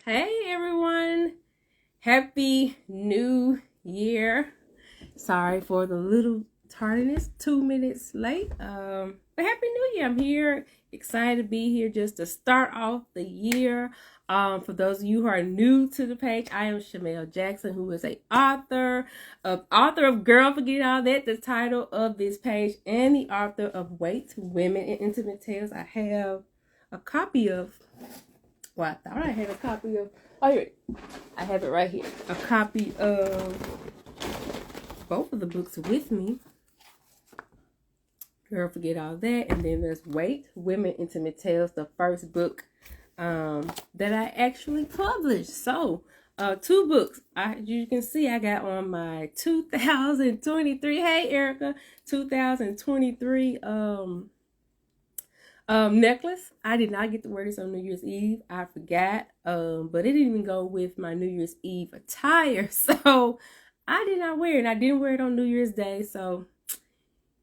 Hey everyone, happy new year. Sorry for the little tardiness, 2 minutes late. But happy new year. I'm here, excited to be here just to start off the year. For those of you who are new to the page, I am Shamel Jackson, who is a author of Girl Forget All That, the title of this page, and the author of Wait, Women in Intimate Tales. I have a copy of well, I thought I had a copy of. Oh, here. I have it right here. A copy of both of the books with me. Girl, Forget All That. And then there's Wait, Women Intimate Tales, the first book that I actually published. So, two books. You can see I got on my 2023. Hey, Erica. 2023 necklace. I did not get to wear this on New Year's Eve. I forgot. But it didn't even go with my New Year's Eve attire. So I did not wear it. And I didn't wear it on New Year's Day. So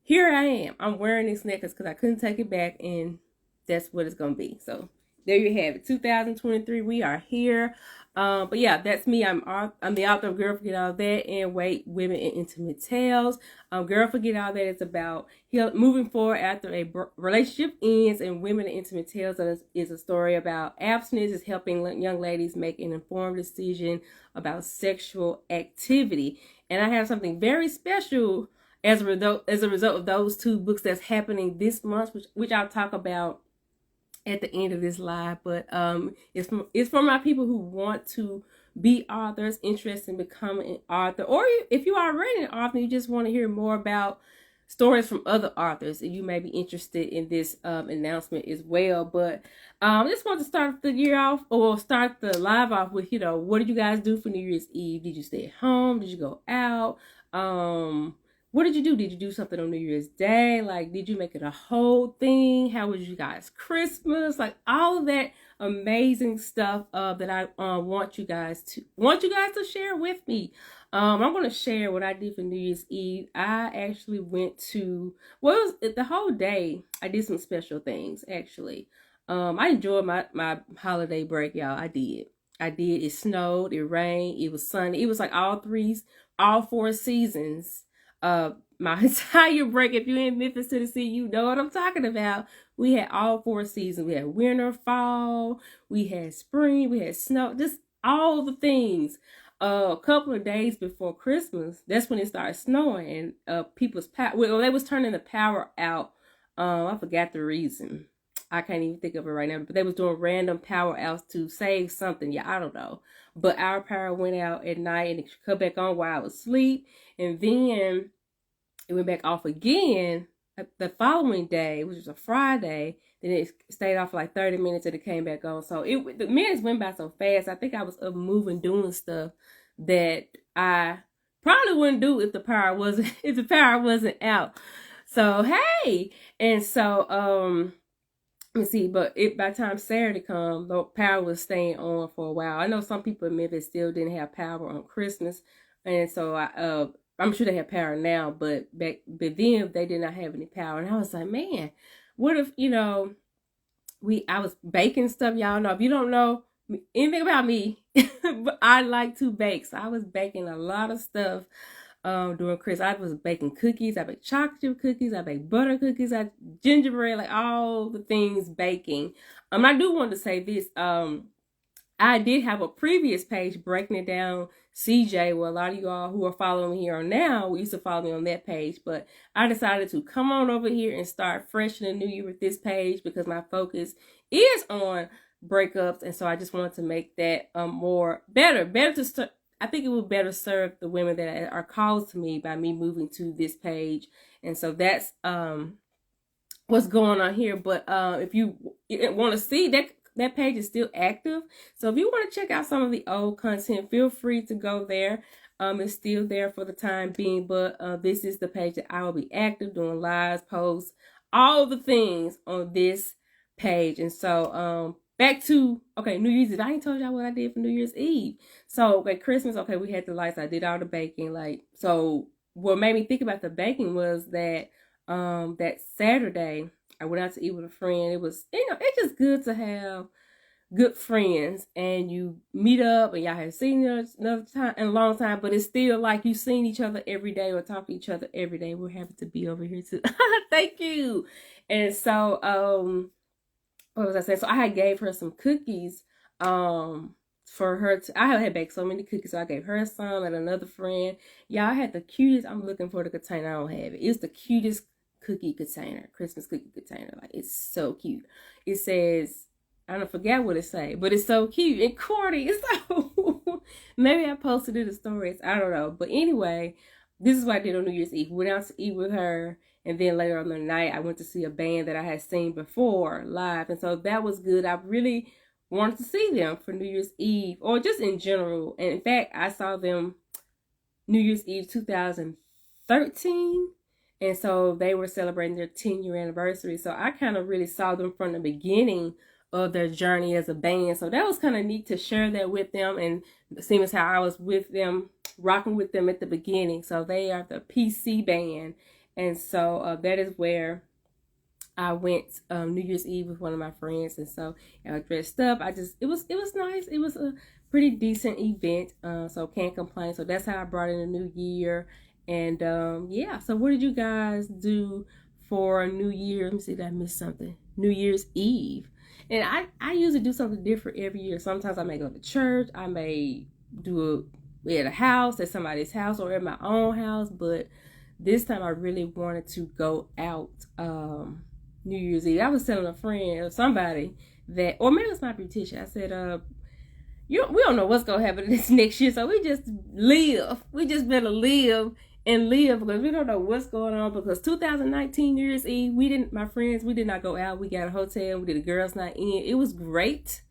here I am. I'm wearing this necklace because I couldn't take it back, and that's what it's gonna be. So there you have it. 2023. We are here. But yeah, that's me. I'm the author of Girl Forget All That and Wait, Women in Intimate Tales. Girl Forget All That is about moving forward after a relationship ends, and Women in Intimate Tales is a story about abstinence, is helping young ladies make an informed decision about sexual activity. And I have something very special as a result of those two books that's happening this month, which I'll talk about at the end of this live. But it's for my people who want to be authors, interested in becoming an author, or if you are already an author, you just want to hear more about stories from other authors, and you may be interested in this announcement as well. But I just want to start the year off, or start the live off with, what did you guys do for New Year's Eve? Did you stay at home? Did you go out? What did you do? Did you do something on New Year's Day? Like, did you make it a whole thing? How was you guys' Christmas? Like, all of that amazing stuff that I want you guys to share with me. I'm going to share what I did for New Year's Eve. I actually went to, the whole day. I did some special things, actually. I enjoyed my holiday break, y'all. I did. It snowed, it rained, it was sunny. It was like all four seasons. My entire break. If you're in Memphis, Tennessee, you know what I'm talking about. We had all four seasons. We had winter, fall, we had spring, we had snow, just all the things. A couple of days before Christmas, that's when it started snowing, and people's power. Well, they was turning the power out. I forgot the reason. I can't even think of it right now. But they was doing random power outs to save something. Yeah, I don't know. But our power went out at night, and it cut back on while I was asleep, and then it went back off again the following day, which was a Friday. Then it stayed off for like 30 minutes, and it came back on. So the minutes went by so fast. I think I was up moving, doing stuff that I probably wouldn't do if the power wasn't out. So hey, and so let me see, but by the time Saturday come, the power was staying on for a while. I know some people in Memphis still didn't have power on Christmas, and so I'm sure they have power now, but then they did not have any power. And I was like, man, what if, I was baking stuff. Y'all know, if you don't know anything about me, but I like to bake. So I was baking a lot of stuff during Christmas. I was baking cookies. I baked chocolate chip cookies. I baked butter cookies. I gingerbread, like all the things baking. I do want to say this. I did have a previous page breaking it down, CJ, where a lot of you all who are following me here on now used to follow me on that page, but I decided to come on over here and start fresh in the new year with this page because my focus is on breakups, and so I just wanted to make that better to I think it would better serve the women that are called to me by me moving to this page, and so that's what's going on here. But if you want to see that page is still active. So if you want to check out some of the old content, feel free to go there. It's still there for the time being, but this is the page that I will be active, doing lives, posts, all the things on this page. And so back to, New Year's Eve. I ain't told y'all what I did for New Year's Eve. So Christmas, we had the lights. I did all the baking. So what made me think about the baking was that that Saturday, I went out to eat with a friend. It was, it's just good to have good friends and you meet up and y'all have seen each other another time in a long time, but it's still like you seen each other every day or talk to each other every day. We're happy to be over here too. Thank you. And so what was I saying? So I had gave her some cookies for her to, I had baked so many cookies, so I gave her some and another friend. Y'all had the cutest, I'm looking for the container, I don't have it. It's the cutest cookie container, Christmas cookie container. Like, it's so cute. It says, I don't forget what it say, but it's so cute and corny. So maybe I posted it in stories. I don't know. But anyway, this is what I did on New Year's Eve. Went out to eat with her, and then later on the night, I went to see a band that I had seen before live, and so that was good. I really wanted to see them for New Year's Eve, or just in general. And in fact, I saw them New Year's Eve 2013. And so they were celebrating their 10-year anniversary. So I kind of really saw them from the beginning of their journey as a band. So that was kind of neat to share that with them. And seeing as how I was with them, rocking with them at the beginning. So they are the PC band. And so that is where I went New Year's Eve with one of my friends. And so I was dressed up. It was nice. It was a pretty decent event. So can't complain. So that's how I brought in the new year. And yeah, so what did you guys do for New Year? Let me see, did I miss something? New Year's Eve. And I usually do something different every year. Sometimes I may go to church. I may do it at a house, at somebody's house, or at my own house. But this time I really wanted to go out New Year's Eve. I was telling a friend or somebody that, or maybe it's my beautician. I said, we don't know what's gonna happen this next year, so we just live. We just better live and live, because we don't know what's going on. Because 2019 New Year's Eve, my friends, we did not go out. We got a hotel. We did a girls' night in. It was great,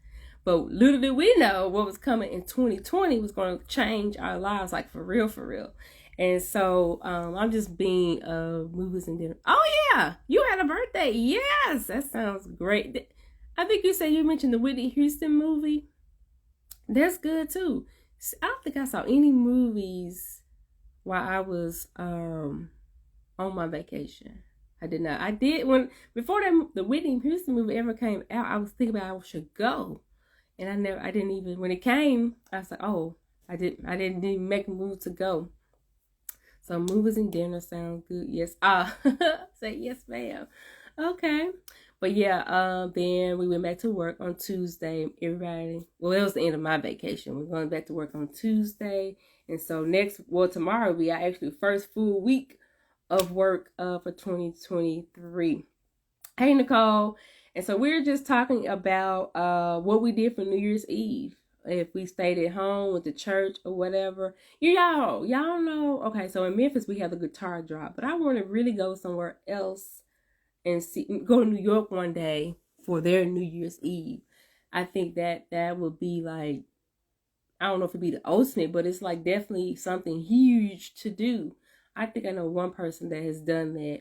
but little did we know what was coming in 2020 was going to change our lives, like for real, for real. And so I'm just being movies and dinner. Oh yeah, you had a birthday. Yes, that sounds great. I think you said you mentioned the Whitney Houston movie. That's good too. I don't think I saw any movies while I was on my vacation. I did not. I did before the Whitney Houston movie ever came out. I was thinking about I should go, and I didn't even, when it came, I was like, oh, I didn't even make a move to go. So movies and dinner sound good. Yes. Say yes, ma'am. Okay. But yeah, then we went back to work on Tuesday. Everybody, well, it was the end of my vacation. We're going back to work on Tuesday. And so tomorrow will be our actually first full week of work for 2023. Hey, Nicole. And so we're just talking about what we did for New Year's Eve. If we stayed at home, with the church or whatever. Y'all know. Okay, so in Memphis, we have the guitar drop. But I want to really go somewhere else and go to New York one day for their New Year's Eve. I think that would be like, I don't know if it'd be the ultimate, but it's like definitely something huge to do. I think I know one person that has done that.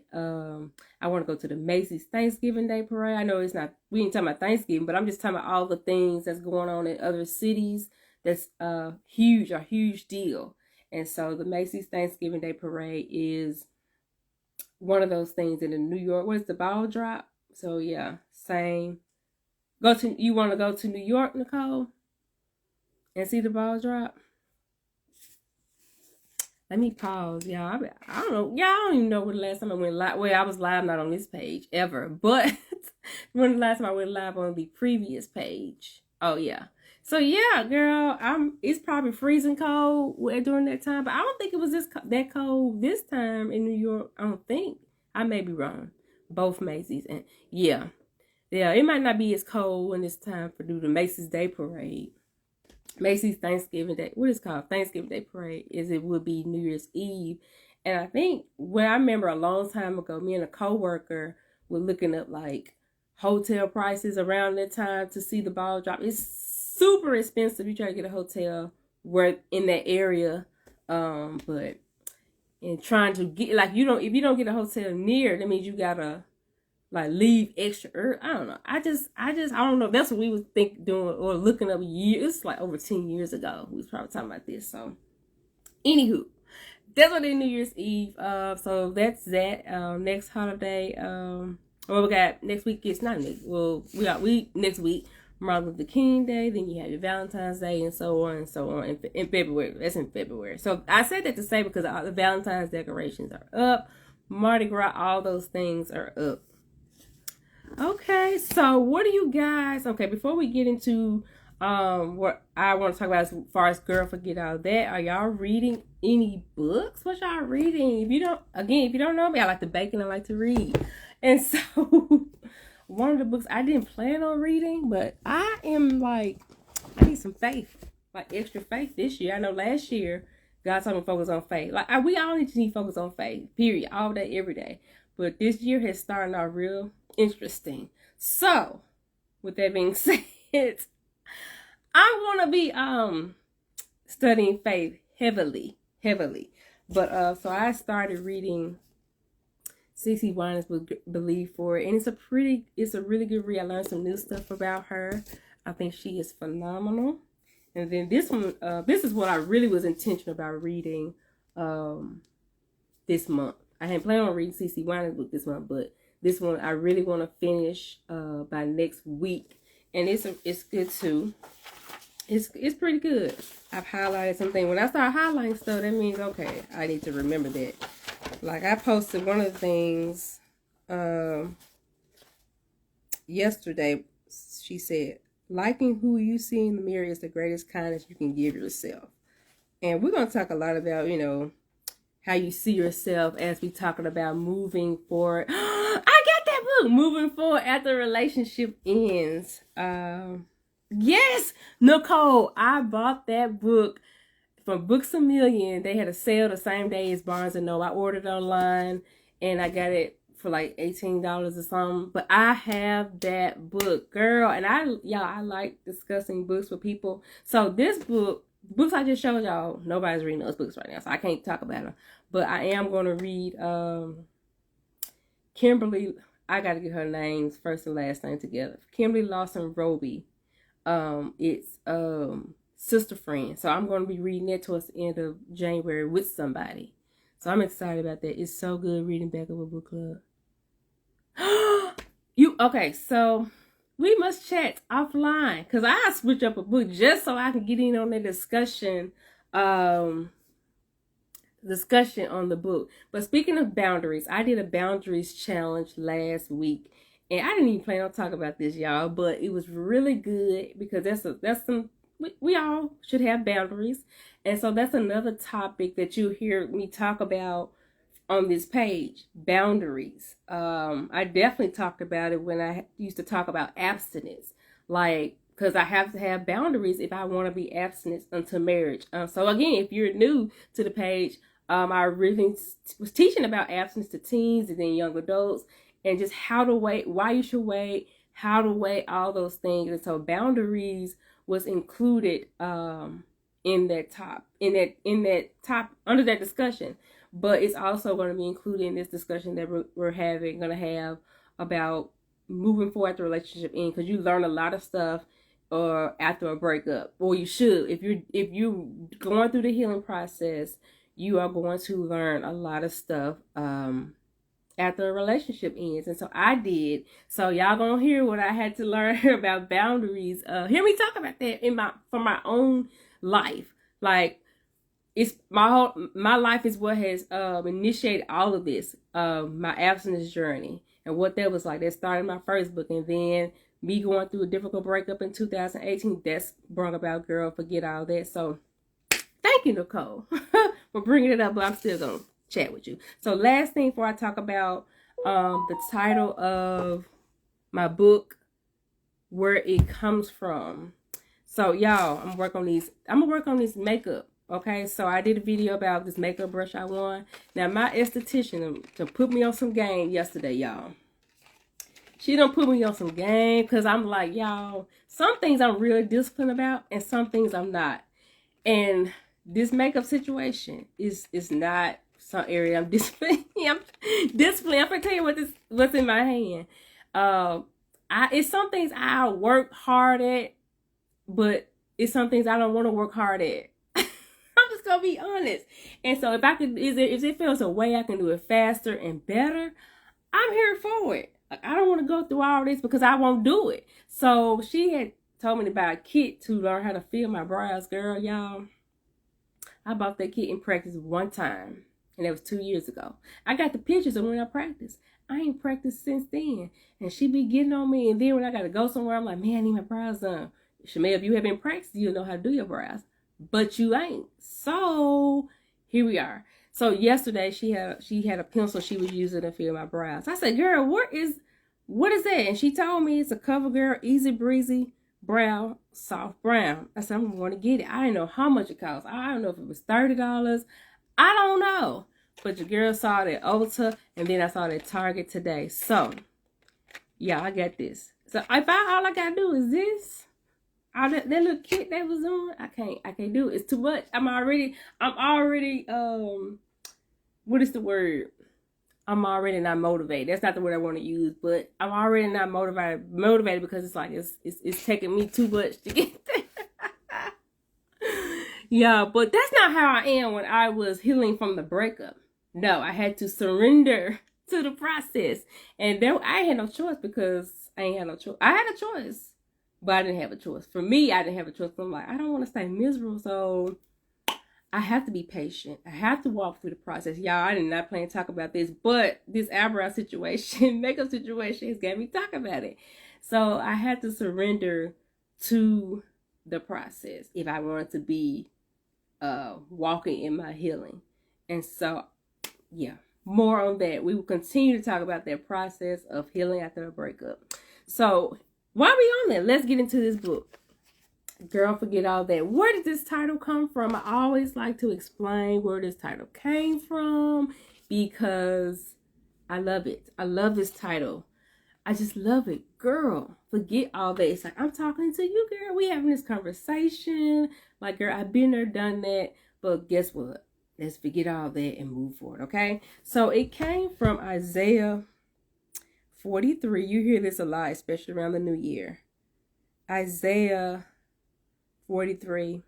I want to go to the Macy's Thanksgiving Day Parade. I know we ain't talking about Thanksgiving, but I'm just talking about all the things that's going on in other cities that's a huge deal. And so the Macy's Thanksgiving Day Parade is one of those things in New York. What is the ball drop? So yeah, same. You want to go to New York, Nicole, and see the ball drop? Let me pause, y'all. I don't know. Y'all, I don't even know when the last time I went live. Well, I was live not on this page ever, but when the last time I went live on the previous page. Oh yeah. So yeah, girl, it's probably freezing cold during that time, but I don't think it was that cold this time in New York. I don't think. I may be wrong. Both Macy's, and yeah, it might not be as cold when it's time for the Macy's Day Parade. Macy's Thanksgiving Day, what is it called? Thanksgiving Day Parade, it would be New Year's Eve. And I think, I remember a long time ago, me and a coworker were looking up like hotel prices around that time to see the ball drop. It's super expensive. You try to get a hotel in that area, but and trying to get if you don't get a hotel near, that means you gotta like leave extra early. I don't know. I don't know. That's what we was doing or looking up years. It's like over 10 years ago. We was probably talking about this. So, anywho, that's what is New Year's Eve. So that's that. Next holiday. What we got next week is not next. Well, we next week. Martin Luther King Day, then you have your Valentine's Day, and so on and so on in February. That's in February. So I said that to say because all the Valentine's decorations are up. Mardi Gras, all those things are up. Okay, so what do you guys, okay, before we get into what I want to talk about as far as Girl Forget All That, are y'all reading any books? What y'all reading? If you don't know me, I like to bake and I like to read. And so one of the books I didn't plan on reading, but I need some faith, like extra faith this year. I know last year God told me to focus on faith. We all need to focus on faith, period, all day, every day. But this year has started out real interesting. So, with that being said, I want to be studying faith heavily. But so I started reading CeCe Winans' book, Believe For It, and it's a really good read. I learned some new stuff about her. I think she is phenomenal. And then this one, this is what I really was intentional about reading this month. I hadn't planned on reading CeCe Winans' book this month, but this one I really want to finish by next week, and it's good too. It's pretty good. I've highlighted something. When I start highlighting stuff, that means okay, I need to remember that. Like I posted one of the things yesterday. She said, "Liking who you see in the mirror is the greatest kindness you can give yourself." And we're gonna talk a lot about how you see yourself as we talking about moving forward. I got that book, Moving Forward After a Relationship Ends. Yes, Nicole, I bought that book from Books A Million. They had a sale the same day as Barnes & Noble. I ordered online and I got it for like $18 or something. But I have that book, girl. And I like discussing books with people. So this book, books I just showed y'all, nobody's reading those books right now, so I can't talk about them. But I am going to read Kimberly. I got to get her names, first and last name together. Kimberly Lawson Roby. It's Sister Friend. So I'm going to be reading that towards the end of January with somebody. So I'm excited about that. It's so good reading back of a book club. Okay, so we must chat offline because I switch up a book just so I can get in on the discussion on the book. But speaking of boundaries, I did a boundaries challenge last week, and I didn't even plan on talking about this, y'all, but it was really good because we all should have boundaries, and so that's another topic that you hear me talk about on this page, boundaries. I definitely talked about it when I used to talk about abstinence, because I have to have boundaries if I want to be abstinent until marriage. So again, if you're new to the page, I really was teaching about abstinence to teens and then young adults, and just how to wait, why you should wait, how to wait, all those things. And so boundaries was included in that top under that discussion. But it's also going to be included in this discussion that we're going to have about moving forward after a relationship end, because you learn a lot of stuff after a breakup, or you should. If you're going through the healing process, you are going to learn a lot of stuff after a relationship ends. And so I did. So y'all gonna hear what I had to learn about boundaries. Hear me talk about that from my own life. Like, it's my life is what has initiated all of this, my abstinence journey, and what that was like. That started my first book, and then me going through a difficult breakup in 2018. That's brought about Girl Forget All That. So thank you, Nicole, for bringing it up. But I'm still gonna chat with you. So last thing before I talk about the title of my book, where it comes from. So y'all, I'm gonna work on this makeup. Okay, so I did a video about this makeup brush I won. Now, my esthetician to put me on some game yesterday, y'all. She done put me on some game because I'm like, y'all, some things I'm really disciplined about and some things I'm not. And this makeup situation is not some area I'm disciplined. I'm disciplined. I'm gonna tell you what's in my hand. It's some things I work hard at, but it's some things I don't want to work hard at. I'm just gonna be honest. And so if it feels a way I can do it faster and better, I'm here for it. Like, I don't want to go through all this because I won't do it. So she had told me to buy a kit to learn how to fill my brows. Girl, y'all, I bought that kit in practice one time, and that was 2 years ago. I got the pictures of when I practiced. I ain't practiced since then. And she be getting on me, and then when I got to go somewhere, I'm like, man, I need my brows done. Shamel, if you have been practicing, you'll know how to do your brows. But you ain't. So here we are. So yesterday she had a pencil she was using to fill my brows. I said, girl, what is that? And she told me it's a CoverGirl Easy Breezy Brow Soft Brown. I said, I'm going to get it. I didn't know how much it cost. I don't know if it was $30. I don't know. But your girl saw it at Ulta, and then I saw it at Target today. So, yeah, I got this. So if all I gotta do is this, all that little kit that was on, I can't do it. It's too much. I'm already what is the word? I'm already not motivated. That's not the word I want to use, but I'm already not motivated because it's like it's taking me too much to get there. Yeah, but that's not how I am when I was healing from the breakup. No, I had to surrender to the process. And then I had no choice because I ain't had no choice. I had a choice, but I didn't have a choice. For me, I didn't have a choice. I'm like, I don't want to stay miserable, so I have to be patient. I have to walk through the process. Y'all, I did not plan to talk about this, but this eyebrow situation, makeup situation has got me talk about it. So I had to surrender to the process if I wanted to be walking in my healing. And so, yeah, more on that. We will continue to talk about that process of healing after a breakup. So while we on that, let's get into this book. Girl, forget all that. Where did this title come from? I always like to explain where this title came from because I love it. I love this title. I just love it. Girl, forget all that. It's like, I'm talking to you, girl. We having this conversation. Like, girl, I've been there, done that. But guess what? Let's forget all that and move forward, okay? So it came from Isaiah 43. You hear this a lot, especially around the new year. Isaiah 43,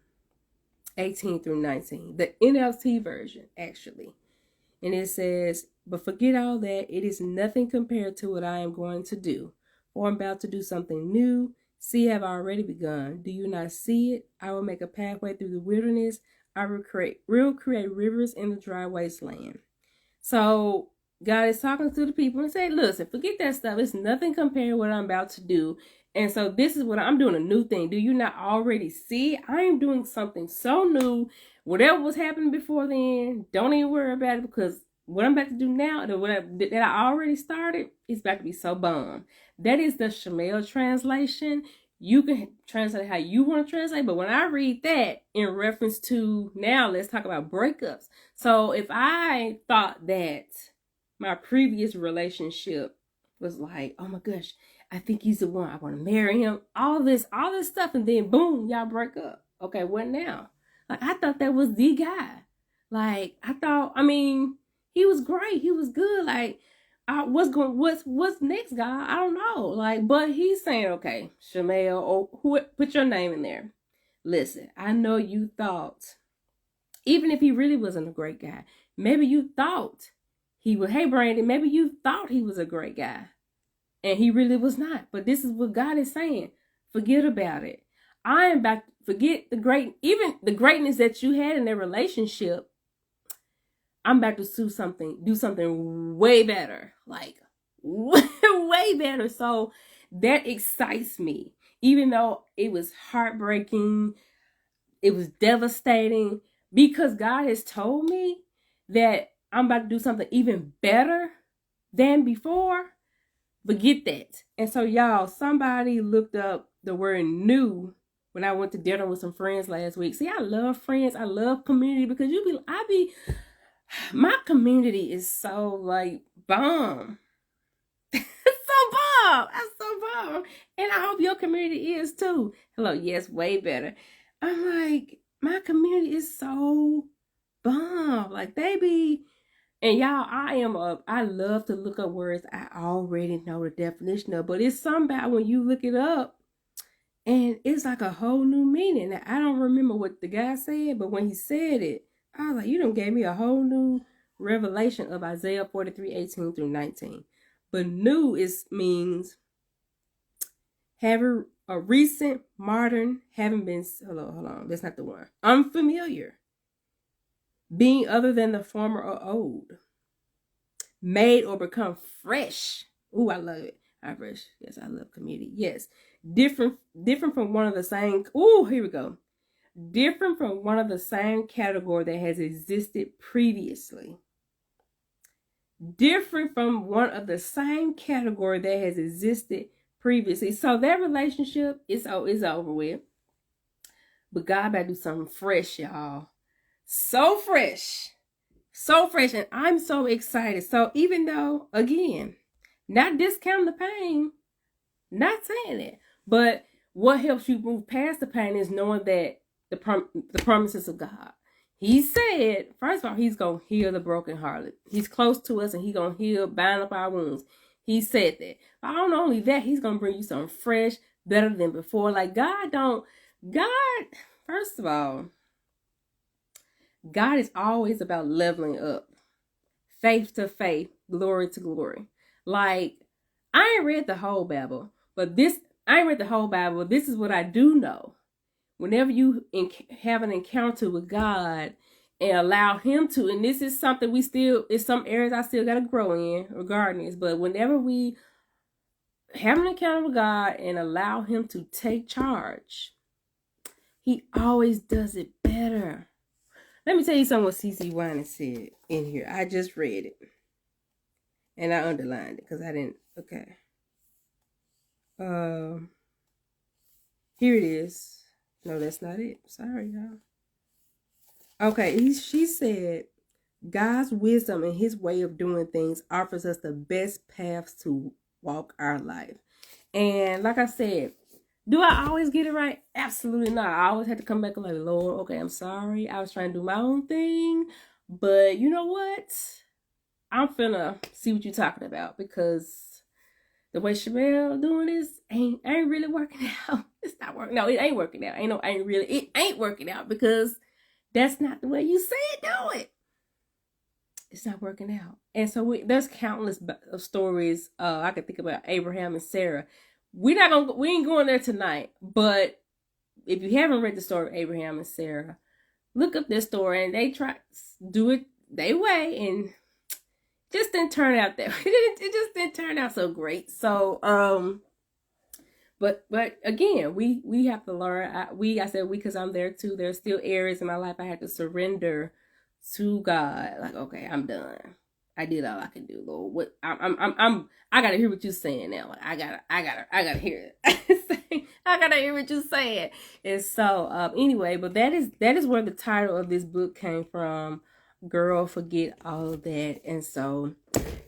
18 through 19. The NLT version, actually. And it says, but forget all that. It is nothing compared to what I am going to do. For I'm about to do something new. See, I have already begun. Do you not see it? I will make a pathway through the wilderness. I will create rivers in the dry wasteland. So God is talking to the people and say, listen, forget that stuff. It's nothing compared to what I'm about to do. And so this is what I'm doing, a new thing. Do you not already see? I am doing something so new. Whatever was happening before then, don't even worry about it, because what I'm about to do now, that I already started, is about to be so bomb. That is the Shamel translation. You can translate how you want to translate, but when I read that in reference to now, let's talk about breakups. So if I thought that my previous relationship was like, oh my gosh, I think he's the one, I want to marry him, all this stuff, and then boom, y'all break up. Okay, what now? Like, I thought that was the guy. Like, he was great. He was good. Like, what's next, God? I don't know. Like, but he's saying, okay, Shamel, or put your name in there. Listen, I know you thought, even if he really wasn't a great guy, maybe you thought he would, hey, Brandon, maybe you thought he was a great guy, and he really was not. But this is what God is saying. Forget about it. I am about to forget even the greatness that you had in that relationship. I'm about to do something way better, like way better. So that excites me, even though it was heartbreaking, it was devastating, because God has told me that I'm about to do something even better than before. Forget that. And so, y'all, somebody looked up the word new when I went to dinner with some friends last week. See, I love friends. I love community, because my community is so like bomb. It's so bomb. That's so bomb. And I hope your community is too. Hello, yes, way better. I'm like, my community is so bomb. Like, they be, and y'all, I love to look up words I already know the definition of, but it's something about when you look it up and it's like a whole new meaning. Now, I don't remember what the guy said, but when he said it, I was like, you done gave me a whole new revelation of Isaiah 43, 18 through 19. But new means have a recent, modern, haven't been, hold on, that's not the one. Unfamiliar, being other than the former or old, made or become fresh. Ooh, I love it. I'm fresh. Yes, I love community. Yes, different from one of the same. Ooh, here we go. Different from one of the same category that has existed previously. Different from one of the same category that has existed previously. So that relationship is over with. But God about to do something fresh, y'all. So fresh. So fresh. And I'm so excited. So even though, again, not discounting the pain, not saying it, but what helps you move past the pain is knowing that the promises of God. He said, first of all, he's going to heal the brokenhearted. He's close to us and he's going to heal, bind up our wounds. He said that. But not only that, he's going to bring you something fresh, better than before. Like God, first of all, God is always about leveling up. Faith to faith, glory to glory. Like, I ain't read the whole Bible, but this is what I do know. Whenever you have an encounter with God and allow him to, and this is something it's some areas I still got to grow in regarding this, but whenever we have an encounter with God and allow him to take charge, he always does it better. Let me tell you something what CeCe Winans said in here. I just read it. And I underlined it because I didn't. Okay. Here it is. No, that's not it. Sorry, y'all. Okay, she said, God's wisdom and his way of doing things offers us the best paths to walk our life. And like I said, do I always get it right? Absolutely not. I always had to come back and like, Lord, okay, I'm sorry. I was trying to do my own thing. But you know what? I'm finna see what you're talking about, because the way Shamel doing this ain't really working out. It's not working. No, it ain't working out. It ain't working out, because that's not the way you say it, do it. It's not working out. And so there's countless stories. I could think about Abraham and Sarah. We ain't going there tonight. But if you haven't read the story of Abraham and Sarah, look up this story, and they try to do it their way, and just didn't turn out that way. It just didn't turn out so great. So, but again, we have to learn. I said we because I'm there too. There's still areas in my life I had to surrender to God. Like, okay, I'm done. I did all I can do, Lord. What I gotta hear what you're saying now. Like, I gotta hear it. I gotta hear what you're saying. And so, anyway, but that is where the title of this book came from. Girl, forget all of that. And so,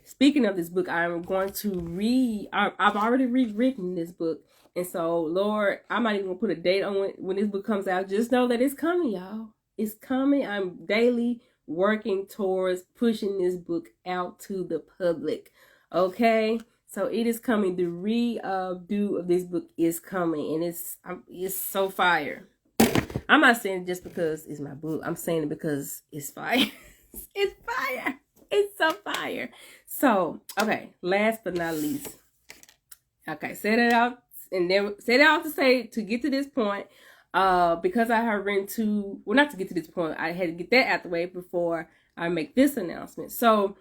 speaking of this book, I'm going to read. I've already rewritten this book, and so, Lord, I'm not even gonna put a date on when this book comes out. Just know that it's coming, y'all. It's coming. I'm daily working towards pushing this book out to the public. Okay, so it is coming. The redo of this book is coming, and it's so fire. I'm not saying it just because it's my book. I'm saying it because it's fire. It's fire. It's so fire. So, okay, last but not least. Okay, set it out to say, to get to this point, because I have written not to get to this point, I had to get that out the way before I make this announcement. So,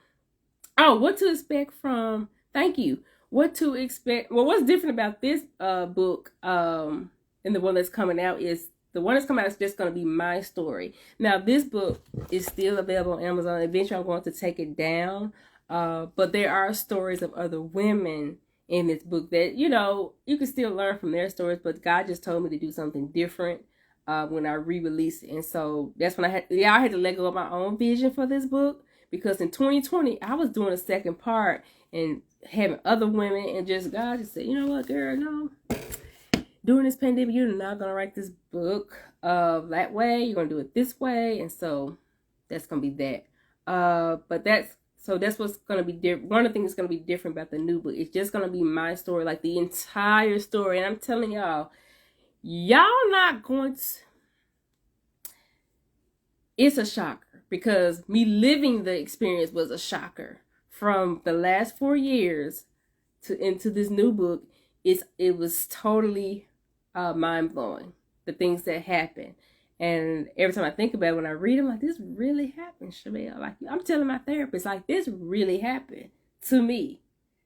what to expect from, thank you. What to expect, well, what's different about this book and the one that's coming out is, the one that's coming out is just going to be my story. Now, this book is still available on Amazon. Eventually, I'm going to take it down. But there are stories of other women in this book that, you can still learn from their stories. But God just told me to do something different when I re-release it. And so that's when I had to let go of my own vision for this book. Because in 2020, I was doing a second part and having other women. And just God just said, you know what, girl, no. During this pandemic, you're not going to write this book that way. You're going to do it this way. And so that's going to be that. But that's what's going to be different. One of the things that's going to be different about the new book. It's just going to be my story, like the entire story. And I'm telling y'all not going to. It's a shocker, because me living the experience was a shocker. From the last 4 years into this new book, it was totally mind-blowing, the things that happen. And every time I think about it, when I read them, like, this really happened, Shamel. Like, I'm telling my therapist, like, this really happened to me.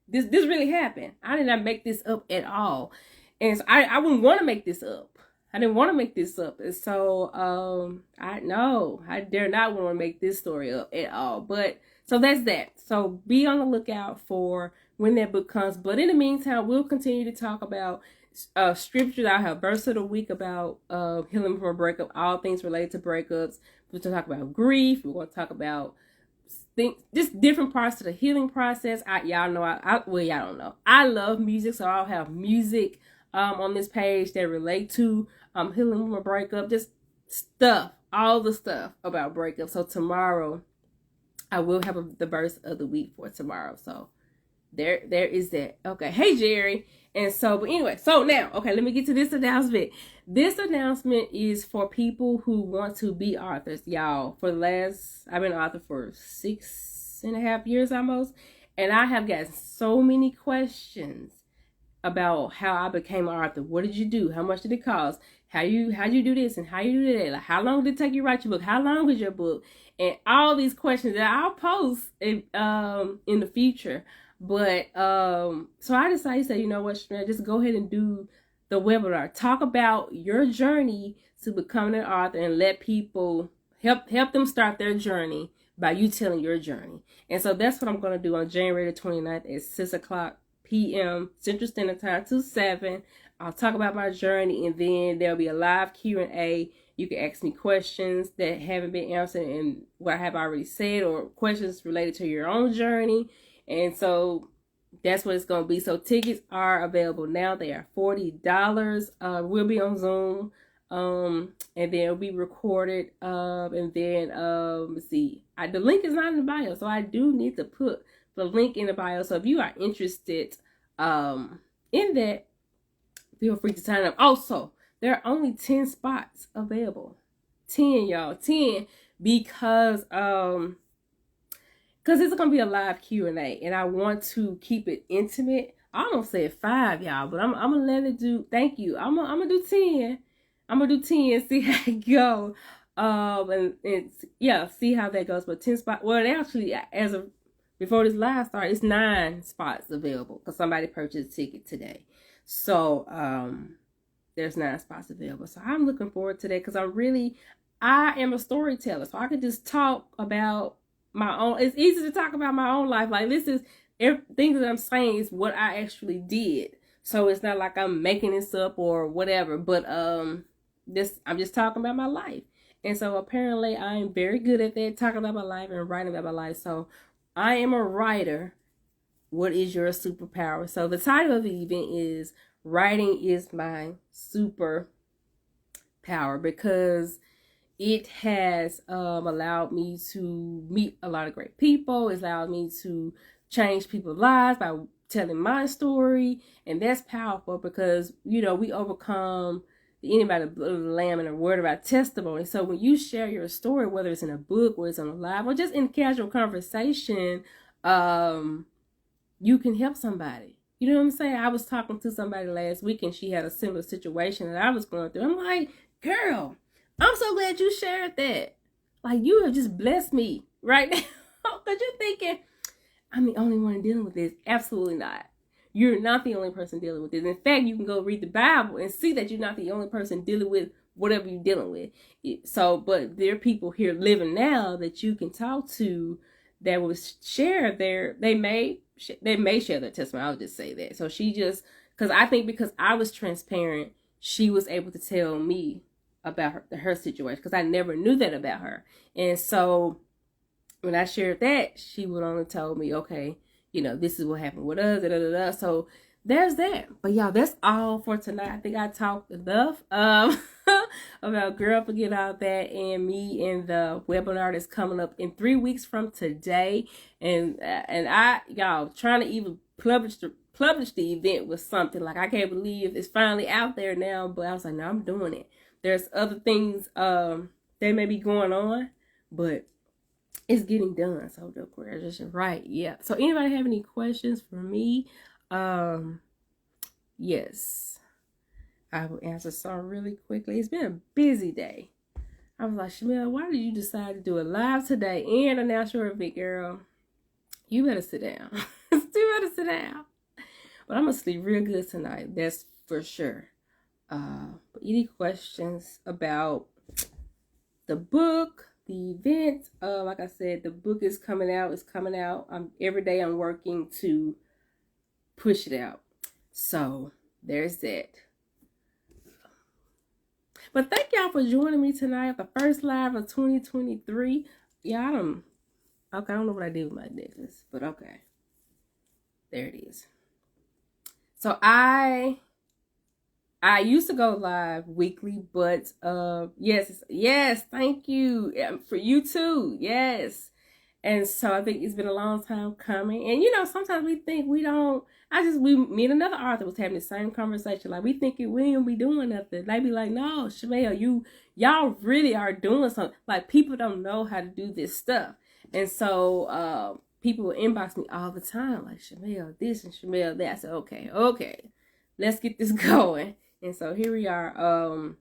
This really happened. I did not make this up at all. And so I wouldn't want to make this up. I didn't want to make this up. And so I dare not want to make this story up at all. But so that's that. So be on the lookout for when that book comes. But in the meantime, we'll continue to talk about scriptures. I'll have verse of the week about healing from a breakup, all things related to breakups. We're going to talk about grief. We're going to talk about just different parts of the healing process. Y'all know, y'all don't know. I love music, so I'll have music on this page that relate to healing from a breakup, just stuff, all the stuff about breakup. So tomorrow, I will have the verse of the week for tomorrow. So there is that. Okay. Hey, Jerry. And so, but anyway, so now, okay, let me get to this announcement. This announcement is for people who want to be authors, y'all. I've been an author for 6.5 years almost. And I have gotten so many questions about how I became an author. What did you do? How much did it cost? How you do this and how you do that? Like, how long did it take you to write your book? How long is your book? And all these questions that I'll post in the future. But so I decided to say, you know what, just go ahead and do the webinar. Talk about your journey to becoming an author and let people help them start their journey by you telling your journey. And so that's what I'm going to do on January the 29th at 6 o'clock p.m. Central Standard Time to 7. I'll talk about my journey, and then there'll be a live Q&A. You can ask me questions that haven't been answered and what I have already said, or questions related to your own journey. And so that's what it's going to be. So tickets are available now. They are $40. We'll be on Zoom. And then it'll be recorded. And then, let's see. The link is not in the bio. So I do need to put the link in the bio. So if you are interested in that, feel free to sign up. Also, there are only 10 spots available. 10, y'all. 10. Because it's going to be a live Q&A, and I want to keep it intimate. I almost said 5, y'all, but I'm going to let it do. Thank you. I'm going to do 10. I'm going to do 10 and see how it go. And yeah, see how that goes. But 10 spots. Well, actually, before this live started, it's 9 spots available because somebody purchased a ticket today. So there's 9 spots available. So I'm looking forward to that because I am a storyteller. So I could just talk about my own. It's easy to talk about my own life. Like, this is everything that I'm saying is what I actually did. So it's not like I'm making this up or whatever. But I'm just talking about my life. And so apparently I am very good at that, talking about my life and writing about my life. So I am a writer. What is your superpower? So the title of the event is Writing is My Superpower, because it has allowed me to meet a lot of great people. It's allowed me to change people's lives by telling my story. And that's powerful because, we overcome the enemy by the blood of the Lamb and the word of our testimony. So when you share your story, whether it's in a book or it's on a live or just in casual conversation, you can help somebody. You know what I'm saying? I was talking to somebody last week and she had a similar situation that I was going through. I'm like, girl, I'm so glad you shared that. Like, you have just blessed me right now. Because you're thinking, I'm the only one dealing with this. Absolutely not. You're not the only person dealing with this. In fact, you can go read the Bible and see that you're not the only person dealing with whatever you're dealing with. So, but there are people here living now that you can talk to that will share they may share their testimony. I'll just say that. So because I was transparent, she was able to tell me about her situation, because I never knew that about her. And so when I shared that, she went on and told me, okay, this is what happened with us, da, da, da, da. So there's that. But y'all, that's all for tonight. I think I talked enough about Girl Forget All That and me and the webinar that's coming up in 3 weeks from today. And y'all, trying to even publish the event was something. Like, I can't believe it's finally out there now. But I was like, no, I'm doing it. There's other things that may be going on, but it's getting done. So the prayer just right. Yeah. So anybody have any questions for me? Yes. I will answer some really quickly. It's been a busy day. I was like, Shamel, why did you decide to do a live today and announce your event, girl? You better sit down. You better sit down. But I'm going to sleep real good tonight. That's for sure. But any questions about the book, the event? Like I said, the book is coming out. It's coming out. Every day I'm working to push it out. So there's that. But thank y'all for joining me tonight. The first live of 2023. Yeah, okay, I don't know what I did with my necklace, but okay. There it is. So I used to go live weekly, but yes, thank you. For you too. Yes. And so I think it's been a long time coming. And sometimes we think we me and another author was having the same conversation. Like we thinking we don't be doing nothing. They be like, no, Shamel, y'all really are doing something. Like people don't know how to do this stuff. And so people will inbox me all the time, like Shamel this and Shamel that. I said, okay, let's get this going. And so here we are.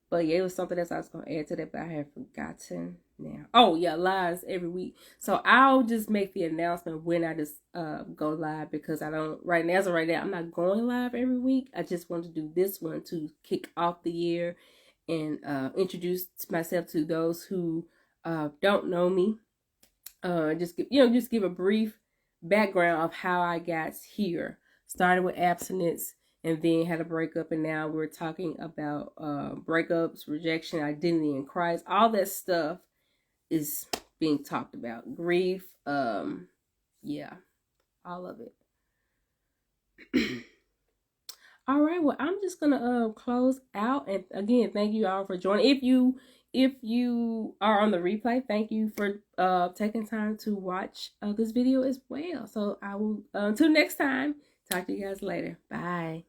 But yeah, it was something else I was gonna add to that, but I have forgotten now. Oh yeah, lives every week. So I'll just make the announcement when I just go live, because I don't right now. I'm not going live every week. I just want to do this one to kick off the year and introduce myself to those who don't know me. Just give a brief background of how I got here. Started with abstinence, and then had a breakup, and now we're talking about breakups, rejection, identity in Christ. All that stuff is being talked about. Grief, yeah, all of it. All right, well, I'm just gonna close out, and again, thank you all for joining. If you are on the replay, thank you for taking time to watch this video as well. So I will until next time. Talk to you guys later. Bye.